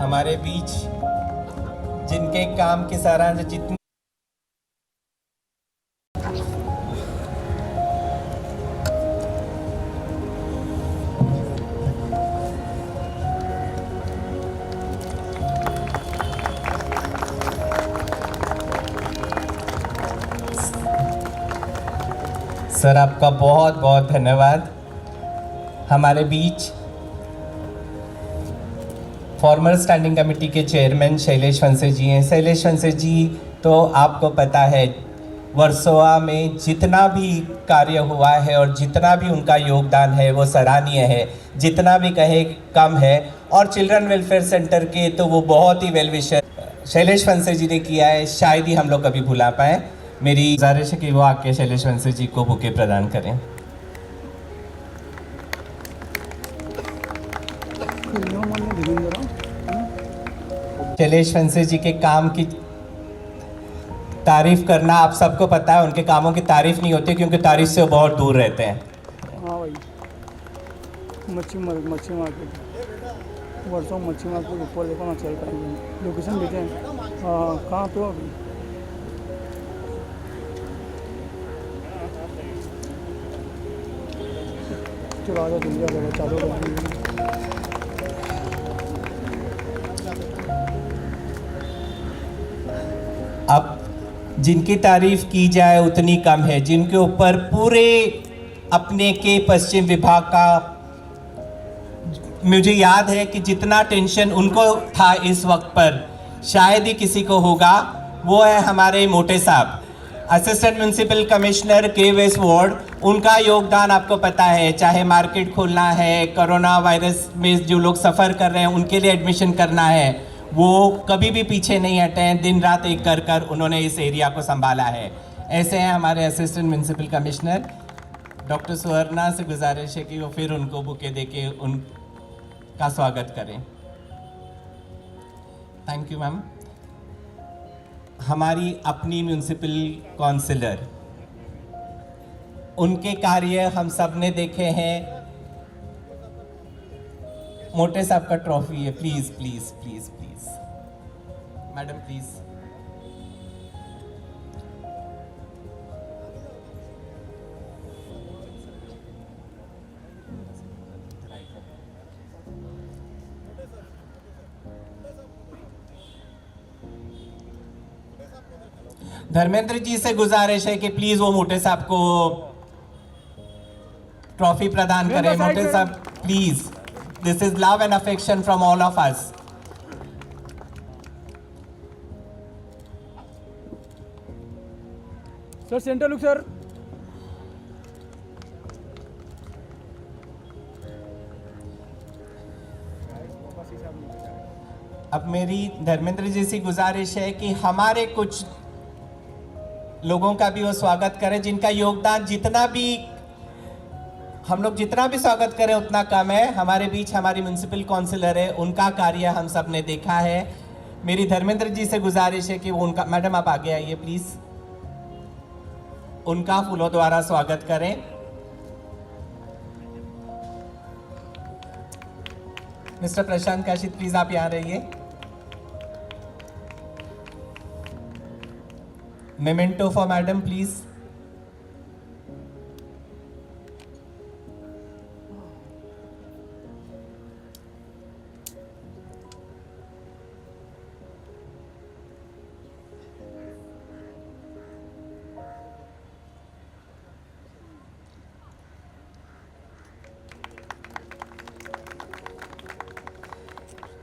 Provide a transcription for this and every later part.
हमारे बीच जिनके काम की सराहना जितनी सर आपका बहुत बहुत धन्यवाद। हमारे बीच फॉर्मर स्टैंडिंग कमेटी के चेयरमैन शैलेश वंसे जी हैं। शैलेश वंसे जी तो आपको पता है वर्सोवा में जितना भी कार्य हुआ है और जितना भी उनका योगदान है वो सराहनीय है, जितना भी कहे कम है। और चिल्ड्रन वेलफेयर सेंटर के तो वो बहुत ही वेल विशर शैलेश वंसे जी ने किया है, शायद ही हम लोग कभी भुला पाए। मेरी गुजारिश है कि वो आके शैलेश वंसे जी को बुके प्रदान करें। शैलेश वंसे जी के काम की तारीफ करना आप सबको पता है, उनके कामों की तारीफ नहीं होती क्योंकि तारीफ से वो बहुत दूर रहते हैं। हाँ भाई, मच्छी मार्केट वर्षों मच्छी मार्केट ऊपर देखो ना, चल पाएंगे लोकेशन देते हैं। कहाँ तो अभी चलो आजा दुनिया लगा चालू रहेंगे। अब जिनकी तारीफ की जाए उतनी कम है, जिनके ऊपर पूरे अपने के पश्चिम विभाग का मुझे याद है कि जितना टेंशन उनको था इस वक्त पर शायद ही किसी को होगा, वो है हमारे मोटे साहब, असिस्टेंट म्यूनसिपल कमिश्नर के वेस्ट वार्ड। उनका योगदान आपको पता है, चाहे मार्केट खोलना है, कोरोना वायरस में जो लोग सफ़र कर रहे हैं उनके लिए एडमिशन करना है, वो कभी भी पीछे नहीं हटे हैं। दिन रात एक कर कर उन्होंने इस एरिया को संभाला है। ऐसे हैं हमारे असिस्टेंट म्यूनसिपल कमिश्नर डॉक्टर सुवर्णा से गुजारिश है कि वो फिर उनको बुके देके उनका स्वागत करें। Thank you ma'am. हमारी अपनी म्यूनसिपल काउंसिलर, उनके कार्य हम सब ने देखे हैं। मोटे साहब का ट्रॉफी है, please please please please madam please. Dharmendra ji से गुजारिश है कि प्लीज वो मोटे साहब को ट्रॉफी प्रदान करें। मोटे साहब please, this is love and affection from all of us. Sir centre look sir. अब मेरी धर्मेंद्र जी से गुजारिश है कि हमारे कुछ लोगों का भी वो स्वागत करें जिनका योगदान जितना भी हम लोग जितना भी स्वागत करें उतना कम है। हमारे बीच हमारी म्यूनसिपल काउंसिलर है, उनका कार्य हम सब ने देखा है। मेरी धर्मेंद्र जी से गुजारिश है कि वो उनका, मैडम आप आगे आइए प्लीज, उनका फूलों द्वारा स्वागत करें। मिस्टर प्रशांत काशिद प्लीज आप यहाँ रहिए। Memento for madam please.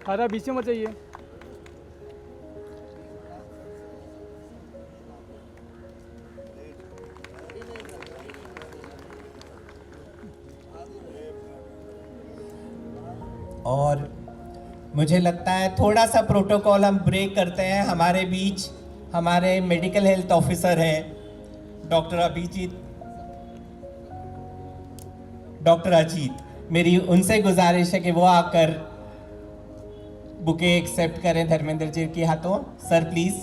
खारा बीच में मत जाइए। और मुझे लगता है थोड़ा सा प्रोटोकॉल हम ब्रेक करते हैं। हमारे बीच हमारे मेडिकल हेल्थ ऑफिसर हैं डॉक्टर अजीत। मेरी उनसे गुजारिश है कि वो आकर बुके एक्सेप्ट करें धर्मेंद्र जी के हाथों। Sir please.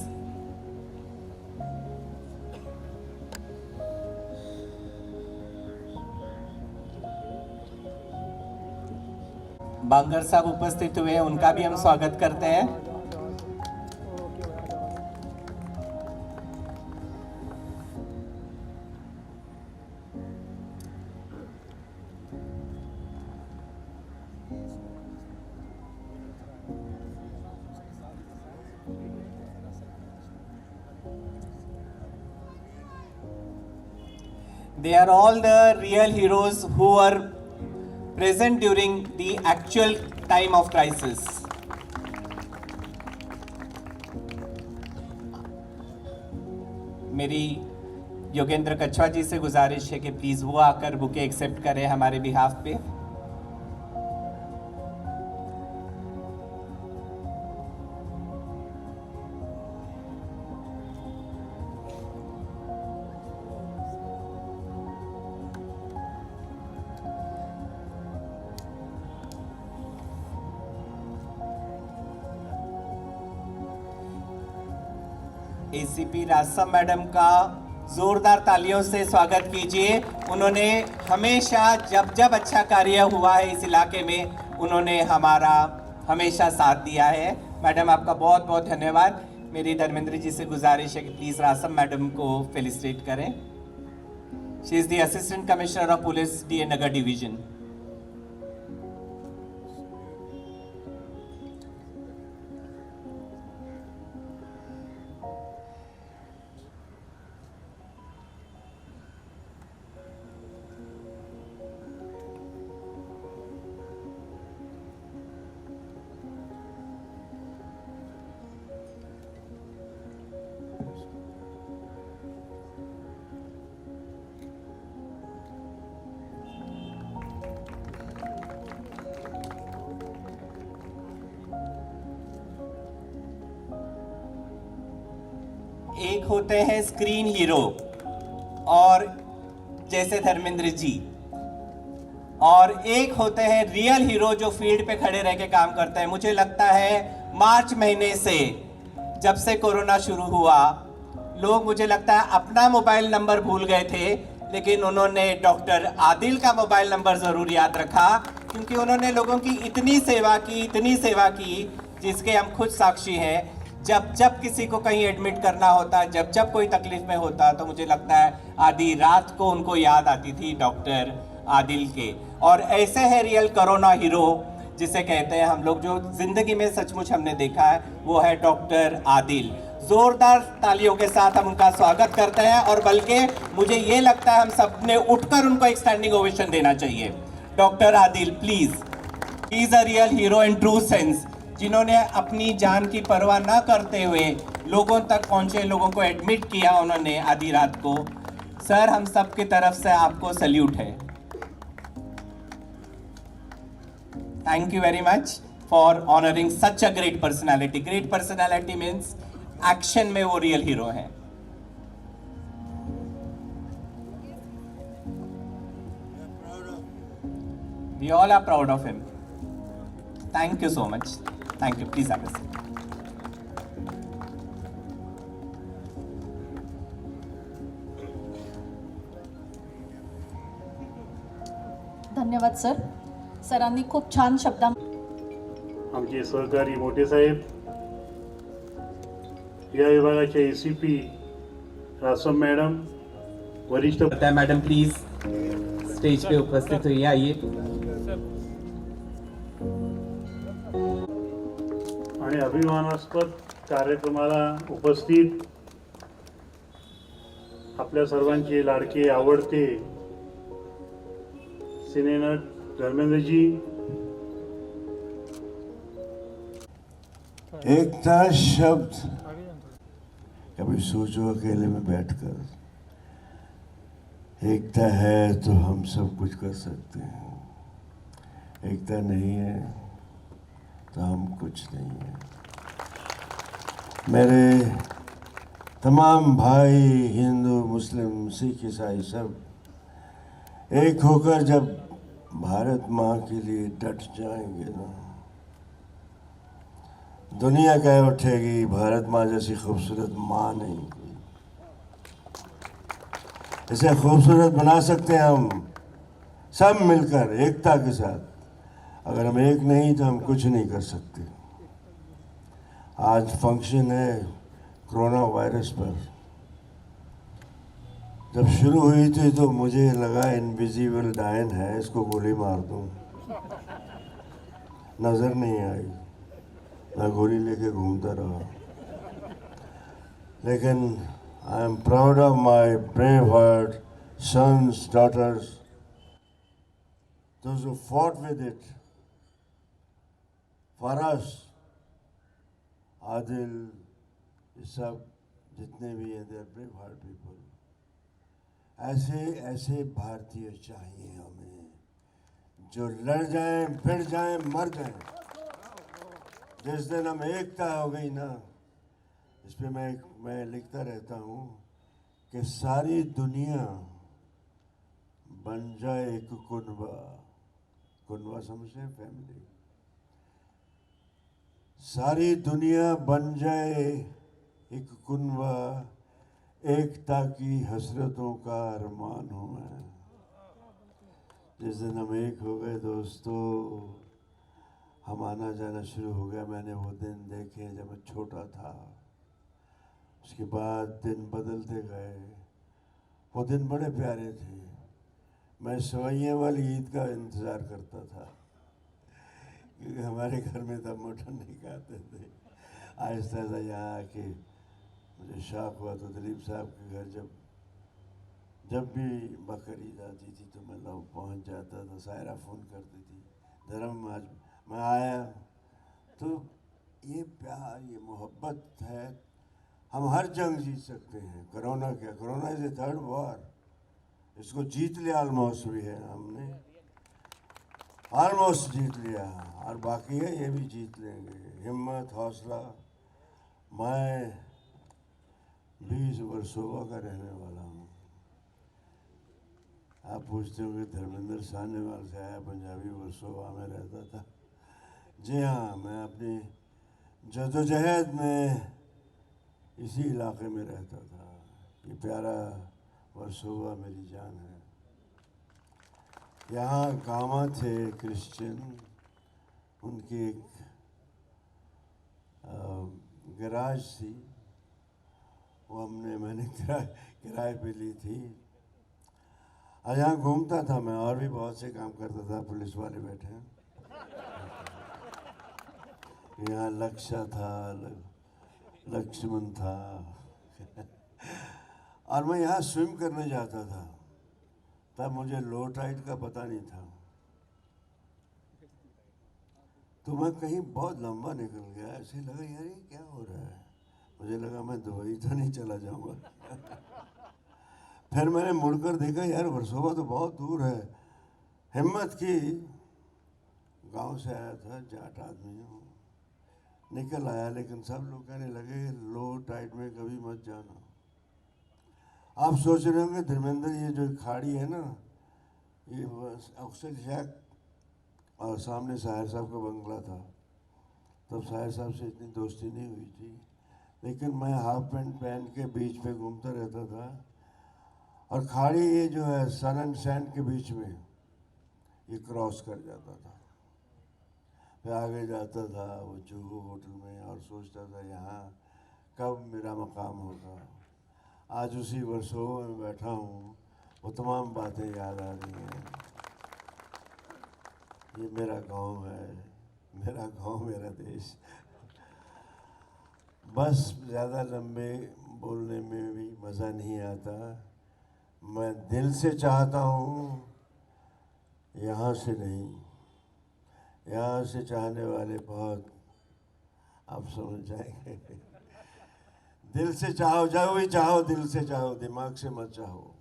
बांगर साहब उपस्थित हुए हैं, उनका भी हम स्वागत करते हैं। They are all the real heroes who were present during the actual time of crisis. मेरी योगेंद्र कछवा जी से गुजारिश है कि प्लीज वो आकर बुके एक्सेप्ट करें हमारे बिहाफ पे। एसीपी रासम मैडम का जोरदार तालियों से स्वागत कीजिए। उन्होंने हमेशा जब जब अच्छा कार्य हुआ है इस इलाके में, उन्होंने हमारा हमेशा साथ दिया है। मैडम आपका बहुत बहुत धन्यवाद। मेरी धर्मेंद्र जी से गुजारिश है कि प्लीज रासम मैडम को फेलिसिटेट करें। She is the assistant commissioner of police, DA Nagar division. एक होते हैं स्क्रीन हीरो और जैसे धर्मेंद्र जी, और एक होते हैं रियल हीरो जो फील्ड पे खड़े रह के काम करते हैं। मुझे लगता है मार्च महीने से जब से कोरोना शुरू हुआ, लोग मुझे लगता है अपना मोबाइल नंबर भूल गए थे, लेकिन उन्होंने डॉक्टर आदिल का मोबाइल नंबर जरूर याद रखा, क्योंकि उन्होंने लोगों की इतनी सेवा की जिसके हम खुद साक्षी हैं। जब जब किसी को कहीं एडमिट करना होता, जब जब कोई तकलीफ में होता, तो मुझे लगता है आधी रात को उनको याद आती थी डॉक्टर आदिल के। और ऐसे है रियल कोरोना हीरो जिसे कहते हैं हम लोग, जो जिंदगी में सचमुच हमने देखा है, वो है डॉक्टर आदिल। जोरदार तालियों के साथ हम उनका स्वागत करते हैं, और बल्कि मुझे ये लगता है हम सब ने उठकर उनको एक स्टैंडिंग ओवेशन देना चाहिए। Doctor Adil please, he is a real hero in true sense, जिन्होंने अपनी जान की परवाह ना करते हुए लोगों तक पहुंचे, लोगों को एडमिट किया उन्होंने आधी रात को। सर, हम सब की तरफ से आपको सल्यूट है। Thank you very much for honouring such a great personality. Great personality means action में वो रियल हीरो है। We all are proud of him. Thank you so much. Thank you. Please have a seat. धन्यवाद sir. सरांनी खूप छान शब्दां आमचे सहकारी मोठे साहेब, या विभागाचे एसीपी रासम मैडम, वरिष्ठ मैडम प्लीज स्टेज पे उपस्थित हुई, आइए। आणि अभिमानास्पद कार्यक्रमाला उपस्थित आपल्या सर्वांचे लाडके आवडते सिनेनट धर्मेंद्र जी, एकता शब्द कभी सोचो अकेले में बैठकर, एकता है तो हम सब कुछ कर सकते हैं, एकता नहीं है तो हम कुछ नहीं है। मेरे तमाम भाई हिंदू, मुस्लिम, सिख, ईसाई सब एक होकर जब भारत माँ के लिए डट जाएंगे ना, दुनिया कह उठेगी भारत माँ जैसी खूबसूरत माँ नहीं कोई। इसे खूबसूरत बना सकते हैं हम सब मिलकर एकता के साथ। अगर हम एक नहीं तो हम कुछ नहीं कर सकते। आज फंक्शन है कोरोना वायरस पर। जब शुरू हुई थी तो मुझे लगा इनविजिबल डायन है, इसको गोली मार दूं। नजर नहीं आई, मैं गोली लेके घूमता रहा। लेकिन I am proud of my brave heart sons, daughters, those who fought with it. For us, Adil, ये सब जितने भी हैं, they are brave heart people. ऐसे भारतीय चाहिए हमें, जो लड़ जाएं, भिड़ जाएं, मर जाएं। जिस दिन हम एकता हो गई ना, इस पे मैं लिखता रहता हूँ कि सारी दुनिया बन जाए एक कुनबा। कुनबा समझते हैं, फैमिली। सारी दुनिया बन जाए एक कुनबा, एकता की हसरतों का अरमान हूँ मैं। जिस दिन हम एक हो गए दोस्तों, हम आना जाना शुरू हो गया। मैंने वो दिन देखे जब मैं छोटा था। उसके बाद दिन बदलते गए। वो दिन बड़े प्यारे थे। मैं सवैयों वाली ईद का इंतज़ार करता था, क्योंकि हमारे घर में तब मटन नहीं खाते थे। आहिस्ता आहिस्ता यहाँ आके मुझे शौक हुआ तो दिलीप साहब के घर जब भी बकरी ईद आती थी तो मैं लोग पहुँच जाता था। सायरा फ़ोन करती थी, धर्म आज मैं आया। तो ये प्यार, ये मोहब्बत है। हम हर जंग जीत सकते हैं। कोरोना क्या, corona is a third war. इसको जीत लिया ऑलमोस्ट भी है, हमने ऑलमोस्ट जीत लिया, और बाकी है ये भी जीत लेंगे। हिम्मत, हौसला। मैं 20 वर्सोवा का रहने वाला हूँ। आप पूछते होंगे धर्मेंद्र साहनेवाल से आया, पंजाबी वर्सोवा में रहता था। जी हाँ, मैं अपनी जदोजहद में इसी इलाके में रहता था। ये प्यारा वर्सोवा मेरी जान है। यहाँ गामा थे क्रिश्चियन, उनकी एक गैराज थी, वो मैंने किराए पे ली थी। और यहाँ घूमता था मैं, और भी बहुत से काम करता था। पुलिस वाले बैठे हैं यहाँ। लक्ष्य था, लक्ष्मण था और मैं यहाँ स्विम करने जाता था। तब मुझे लो टाइड का पता नहीं था, तो मैं कहीं बहुत लंबा निकल गया। ऐसे लगा यार ये क्या हो रहा है। मुझे लगा मैं दुबई तो नहीं चला जाऊंगा। फिर मैंने मुड़कर देखा, यार वर्सोवा तो बहुत दूर है। हिम्मत की, गांव से आया था, जाट आदमी हूँ, निकल आया। लेकिन सब लोग कहने लगे लो टाइड में कभी मत जाना। आप सोच रहे होंगे धर्मेंद्र, ये जो खाड़ी है ना, ये अक्सर शेख और सामने साहिर साहब का बंगला था। तब साहिर साहब से इतनी दोस्ती नहीं हुई थी, लेकिन मैं हाफ पैंट पहन के बीच पे घूमता रहता था। और खाड़ी ये जो है सन एंड सैंड के बीच में ये क्रॉस कर जाता था। फिर आगे जाता था वो जुहू होटल में, और सोचता था यहाँ कब मेरा मकाम होगा। आज उसी वर्सोवा में बैठा हूँ, वो तमाम बातें याद आ रही हैं। ये मेरा गांव है, मेरा गांव, मेरा देश। बस ज़्यादा लंबे बोलने में भी मज़ा नहीं आता। मैं दिल से चाहता हूँ, यहाँ से नहीं। यहाँ से चाहने वाले बहुत, आप समझ जाएंगे। दिल से चाहो, जो भी चाहो दिल से चाहो, दिमाग से मत चाहो।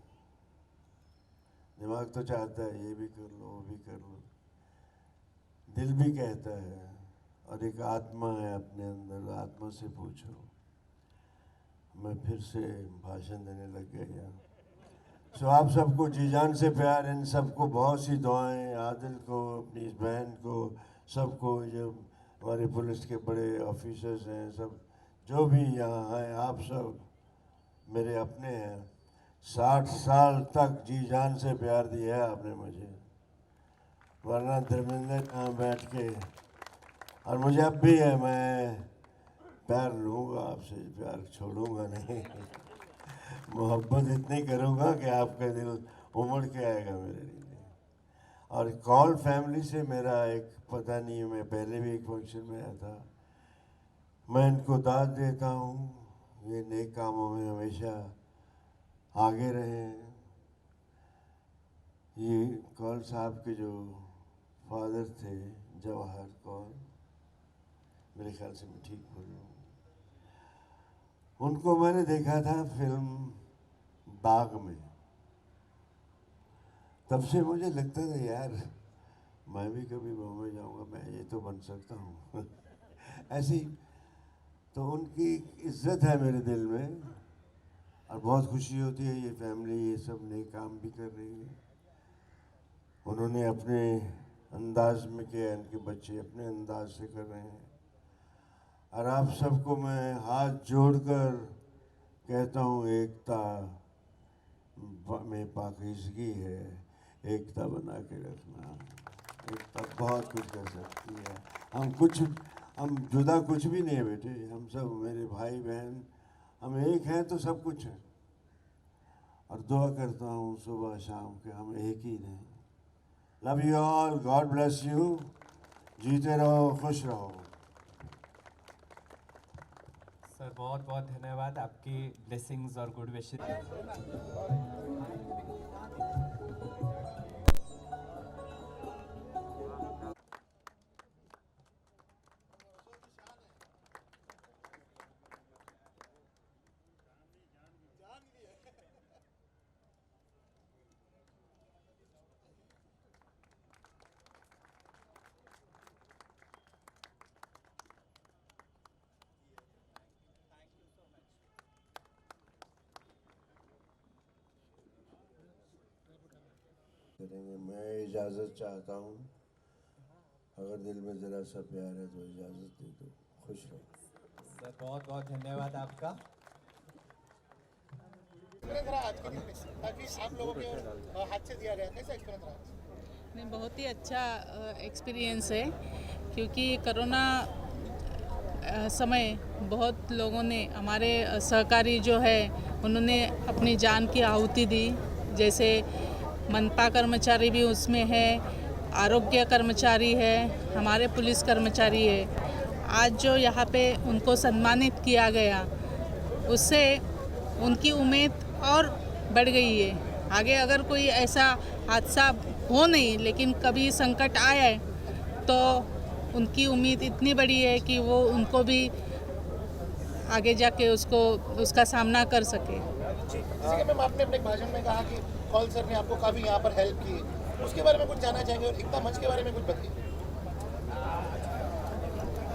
दिमाग तो चाहता है ये भी कर लो, वो भी कर लो। दिल भी कहता है, और एक आत्मा है अपने अंदर, आत्मा से पूछो। मैं फिर से भाषण देने लग गया। सो आप सबको जी जान से प्यार, इन सबको बहुत सी दुआएं। आदिल को, अपनी इस बहन को, सबको, जो हमारे पुलिस के बड़े ऑफिसर्स हैं, सब जो भी यहाँ हैं, आप सब मेरे अपने हैं। 60 साल तक जी जान से प्यार दिया है आपने मुझे। वरना धर्मेंद्र कहाँ बैठ के, और मुझे अब भी है, मैं प्यार लूँगा आपसे, प्यार छोड़ूंगा नहीं। मोहब्बत इतनी करूँगा कि आपका दिल उमड़ के आएगा मेरे लिए। और कॉल फैमिली से मेरा एक पता नहीं है, मैं पहले भी एक फंक्शन में आया था, मैं इनको दाद देता हूँ, ये नेक कामों में हमेशा आगे रहें। ये कौल साहब के जो फादर थे, जवाहर कौल, मेरे ख्याल से मैं ठीक बोल रहा हूँ, उनको मैंने देखा था फिल्म बाग में। तब से मुझे लगता था यार मैं भी कभी बॉम्बे जाऊंगा, मैं ये तो बन सकता हूँ। ऐसी तो उनकी इज्जत है मेरे दिल में, और बहुत खुशी होती है ये फैमिली ये सब नए काम भी कर रही है। उन्होंने अपने अंदाज में किया, इनके बच्चे अपने अंदाज से कर रहे हैं। और आप सबको मैं हाथ जोड़कर कहता हूँ, एकता में पाकीज़गी है, एकता बना के रखना। एकता बहुत कुछ कर सकती है। हम जुदा कुछ भी नहीं है बेटे, हम सब मेरे भाई बहन, हम एक हैं तो सब कुछ है। और दुआ करता हूँ सुबह शाम के हम एक ही रहें। Love you all, God bless you, जीते रहो, खुश रहो। सर बहुत बहुत धन्यवाद, आपकी ब्लेसिंग्स और गुड विशेस। करेंगे। मैं इजाज़त चाहता हूँ, अगर दिल में ज़रा सा प्यार है तो इजाज़त दे दो। खुश रहो। सर बहुत बहुत धन्यवाद आपका। आज के दिन में ताकि आप लोगों के हाथ से दिया गया, कैसा एक्सपीरियंस रहा? नहीं, बहुत ही अच्छा एक्सपीरियंस है, क्योंकि कोरोना समय बहुत लोगों ने, हमारे सहकारी जो है उन्होंने अपनी जान की आहुति दी। जैसे मनपा कर्मचारी भी उसमें है, आरोग्य कर्मचारी है, हमारे पुलिस कर्मचारी है। आज जो यहाँ पे उनको सम्मानित किया गया, उससे उनकी उम्मीद और बढ़ गई है। आगे अगर कोई ऐसा हादसा हो नहीं, लेकिन कभी संकट आए तो उनकी उम्मीद इतनी बड़ी है कि वो उनको भी आगे जाके उसका सामना कर सके। जैसे कि मैम आपने अपने भाषण में कहा कि कॉल सर ने आपको काफ़ी यहाँ पर हेल्प की, उसके बारे में कुछ जानना चाहेंगे, और एकता मंच के बारे में कुछ बताइए।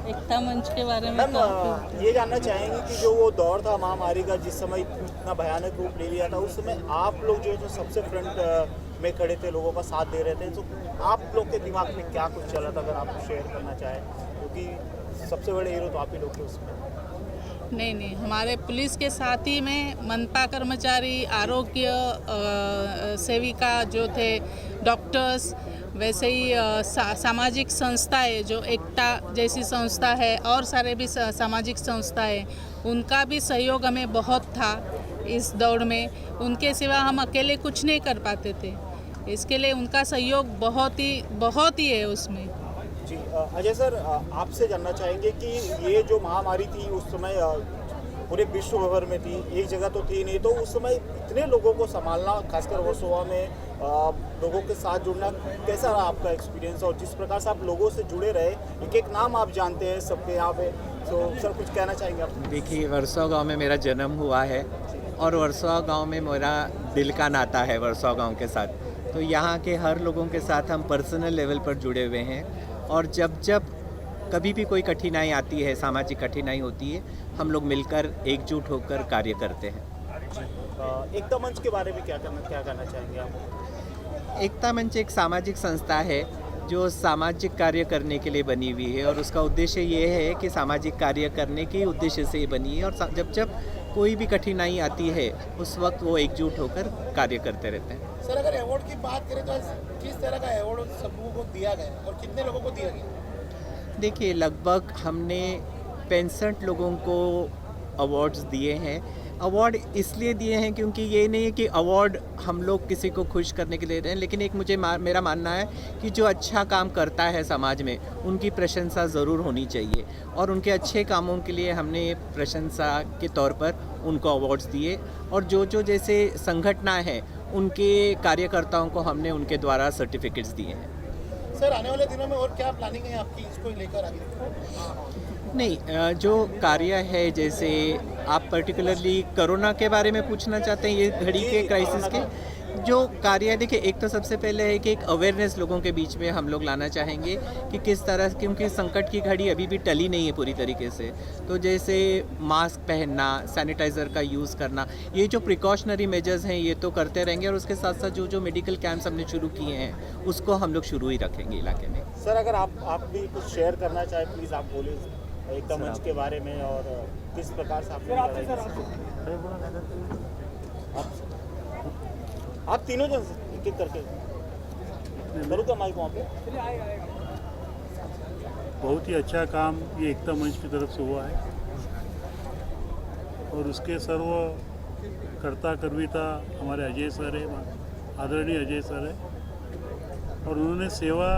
एकता मंच के बारे में मैम ये जानना चाहेंगे कि जो वो दौर था महामारी का, जिस समय इतना भयानक रूप ले लिया था, उस समय आप लोग जो सबसे फ्रंट में खड़े थे, लोगों का साथ दे रहे थे, तो आप लोग के दिमाग में क्या कुछ चला था, अगर आप शेयर करना चाहें, क्योंकि सबसे बड़े हीरो तो आप ही लोग थे उसमें। नहीं, हमारे पुलिस के साथ ही में मनपा कर्मचारी, आरोग्य सेविका जो थे, डॉक्टर्स, वैसे ही सामाजिक संस्थाएं जो एकता जैसी संस्था है, और सारे भी सामाजिक संस्थाएं, उनका भी सहयोग हमें बहुत था इस दौड़ में। उनके सिवा हम अकेले कुछ नहीं कर पाते थे, इसके लिए उनका सहयोग बहुत ही है उसमें। जी अजय सर, आपसे जानना चाहेंगे कि ये जो महामारी थी उस समय पूरे विश्व भर में थी, एक जगह तो थी नहीं, तो उस समय इतने लोगों को संभालना, खासकर वर्सोवा में लोगों के साथ जुड़ना, कैसा रहा आपका एक्सपीरियंस? और जिस प्रकार से आप लोगों से जुड़े रहे, एक एक नाम आप जानते हैं सबके यहाँ पे, तो सर कुछ कहना चाहेंगे आप? देखिए, वर्सोवा गांव में मेरा जन्म हुआ है, और वर्सोवा गांव में मेरा दिल का नाता है वर्सोवा गांव के साथ। तो यहाँ के हर लोगों के साथ हम पर्सनल लेवल पर जुड़े हुए हैं, और जब कभी भी कोई कठिनाई आती है, सामाजिक कठिनाई होती है, हम लोग मिलकर एकजुट होकर कार्य करते हैं। एकता मंच के बारे में क्या कहना चाहेंगे आप? एकता मंच एक सामाजिक संस्था है जो सामाजिक कार्य करने के लिए बनी हुई है, और उसका उद्देश्य ये है कि सामाजिक कार्य करने के उद्देश्य से ये बनी है। और जब कोई भी कठिनाई आती है उस वक्त वो एकजुट होकर कार्य करते रहते हैं। सर अगर अवार्ड की बात करें तो किस तरह का अवार्ड सब लोगों को दिया गया और कितने लोगों को दिया गया? देखिए, लगभग हमने 65 लोगों को अवार्ड्स दिए हैं। अवार्ड इसलिए दिए हैं क्योंकि ये नहीं है कि अवार्ड हम लोग किसी को खुश करने के लिए दें, लेकिन एक मेरा मानना है कि जो अच्छा काम करता है समाज में उनकी प्रशंसा ज़रूर होनी चाहिए, और उनके अच्छे कामों के लिए हमने प्रशंसा के तौर पर उनको अवार्ड्स दिए। और जो जैसे संगठनाएं हैं उनके कार्यकर्ताओं को हमने उनके द्वारा सर्टिफिकेट्स दिए हैं। सर आने वाले दिनों में और क्या प्लानिंग है आपकी इसको लेकर आगे? नहीं, जो कार्य है, जैसे आप पर्टिकुलरली कोरोना के बारे में पूछना चाहते हैं, ये घड़ी के क्राइसिस के जो कार्य है, देखिए एक तो सबसे पहले है कि एक अवेयरनेस लोगों के बीच में हम लोग लाना चाहेंगे कि किस तरह, क्योंकि संकट की घड़ी अभी भी टली नहीं है पूरी तरीके से। तो जैसे मास्क पहनना, सैनिटाइज़र का यूज़ करना, ये जो प्रिकॉशनरी मेजर्स हैं ये तो करते रहेंगे, और उसके साथ साथ जो मेडिकल कैंप्स हमने शुरू किए हैं उसको हम लोग शुरू ही रखेंगे इलाके में। सर अगर आप भी कुछ शेयर करना चाहें प्लीज़ आप बोलिए एकता मंच के बारे में, और किस प्रकार से आप तीनों जन एक एक करके करूँ का माइक वहाँ पे। बहुत ही अच्छा काम ये एकता मंच की तरफ से हुआ है, और उसके सर्व कर्ता कर्विता हमारे अजय सर है, आदरणीय अजय सर है, और उन्होंने सेवा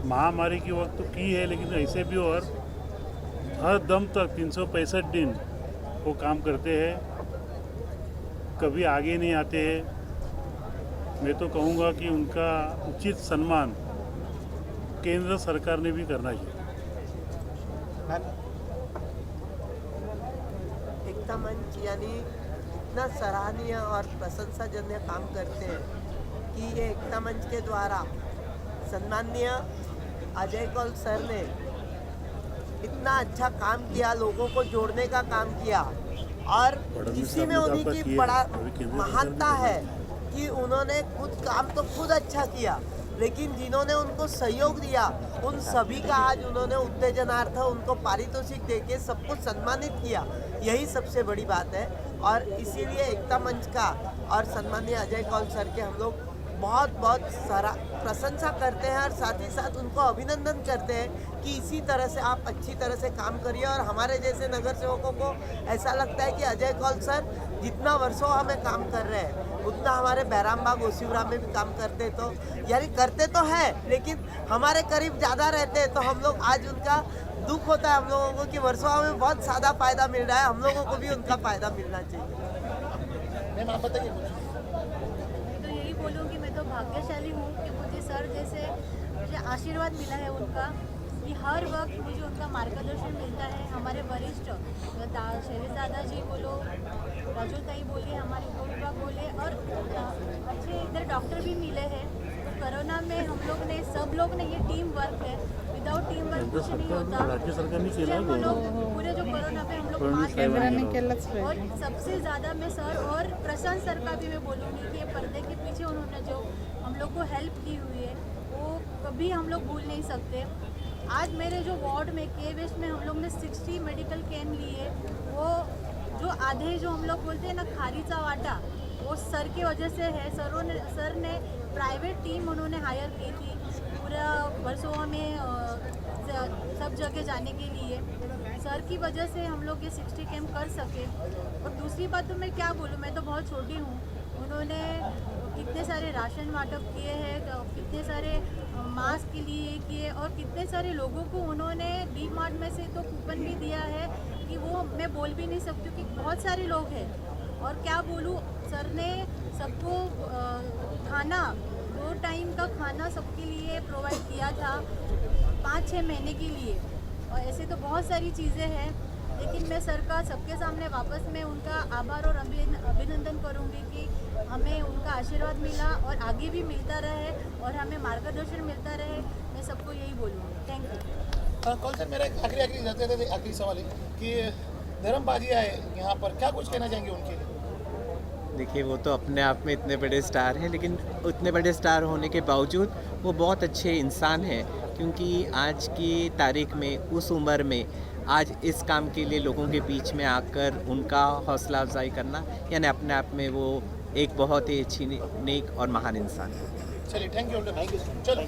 महामारी के वक्त तो की है, लेकिन ऐसे भी और हर दम तक 365 दिन वो काम करते हैं, कभी आगे नहीं आते हैं। मैं तो कहूँगा कि उनका उचित सम्मान केंद्र सरकार ने भी करना चाहिए। एकता मंच यानी इतना सराहनीय और प्रशंसाजन्य काम करते हैं कि ये एकता मंच के द्वारा सम्माननीय अजय कौल सर ने इतना अच्छा काम किया, लोगों को जोड़ने का काम किया, और इसी में उन्हीं की बड़ा महानता है कि उन्होंने खुद काम तो खुद अच्छा किया, लेकिन जिन्होंने उनको सहयोग दिया उन सभी का आज उन्होंने उत्तेजनार्थ उनको पारितोषिक देके सबको सम्मानित किया। यही सबसे बड़ी बात है, और इसीलिए एकता मंच का और सम्माननीय अजय कौल सर के हम लोग बहुत बहुत सारा प्रशंसा करते हैं, और साथ ही साथ उनको अभिनंदन करते हैं कि इसी तरह से आप अच्छी तरह से काम करिए। और हमारे जैसे नगर सेवकों को ऐसा लगता है कि अजय कौल सर जितना वर्षों हमें काम कर रहे हैं उतना हमारे बैरामबाग ओसिवरा में भी काम करते, तो यानी करते तो हैं लेकिन हमारे करीब ज़्यादा रहते हैं, तो हम लोग आज उनका दुख होता है हम लोगों को कि वर्षों में बहुत ज़्यादा फ़ायदा मिल रहा है, हम लोगों को भी उनका फ़ायदा मिलना चाहिए। मैम आप बताइए कुछ। तो यही बोलूँगी, मैं तो भाग्यशाली हूँ कि मुझे सर जैसे मुझे आशीर्वाद मिला है उनका, कि हर वक्त मुझे उनका मार्गदर्शन मिलता है। हमारे वरिष्ठ शैलेश दादाजी बोलो, राजूताई बोले, हमारे उप विभाग बोले, और अच्छे इधर डॉक्टर भी मिले हैं। तो कोरोना में हम लोग ने सब लोग ने, ये टीम वर्क है, विदाउट टीम वर्क कुछ नहीं होता। राज्य सरकार ने किया हम लोग पूरे जो कोरोना पे हम लोग मास्क, और सबसे ज़्यादा मैं सर और प्रशांत सर का भी मैं बोलूँगी कि पर्दे के पीछे उन्होंने जो हम लोग को हेल्प की हुई है वो कभी हम लोग भूल नहीं सकते। आज मेरे जो वार्ड में के वेस्ट में हम लोग ने 60 मेडिकल कैन लिए, वो जो आधे जो हम लोग बोलते हैं ना खारीचा वाटा, वो सर की वजह से है। सर ने प्राइवेट टीम उन्होंने हायर की थी पूरा वर्सोवा में सब जगह जाने के लिए। सर की वजह से हम लोग ये 60 कैंप कर सके। और दूसरी बात तो मैं क्या बोलूँ, मैं तो बहुत छोटी हूँ, उन्होंने कितने सारे राशन वाटप किए हैं, कितने सारे मास्क के लिए किए, और कितने सारे लोगों को उन्होंने डी मार्ट में से तो कूपन भी दिया है कि वो मैं बोल भी नहीं सकती कि बहुत सारे लोग हैं। और क्या बोलूँ, सर ने सबको खाना 2 टाइम का खाना सबके लिए प्रोवाइड किया था 5-6 महीने के लिए। और ऐसे तो बहुत सारी चीज़ें हैं, लेकिन मैं सर का सबके सामने वापस मैं उनका आभार और अभिनंदन करूंगी कि हमें उनका आशीर्वाद मिला और आगे भी मिलता रहे और हमें मार्गदर्शन मिलता रहे। मैं सबको यही बोलूँगी। Thank you. कौन सर, मेरा आखिरी सवाल है कि धर्मबाजी आए यहाँ पर, क्या कुछ कहना चाहेंगे उनके लिए? देखिए, वो तो अपने आप में इतने बड़े स्टार हैं, लेकिन उतने बड़े स्टार होने के बावजूद वो बहुत अच्छे इंसान हैं, क्योंकि आज की तारीख में उस उम्र में आज इस काम के लिए लोगों के बीच में आकर उनका हौसला अफजाई करना यानी अपने आप में वो एक बहुत ही अच्छी नेक और महान इंसान है। चलिए, थैंक यू चलो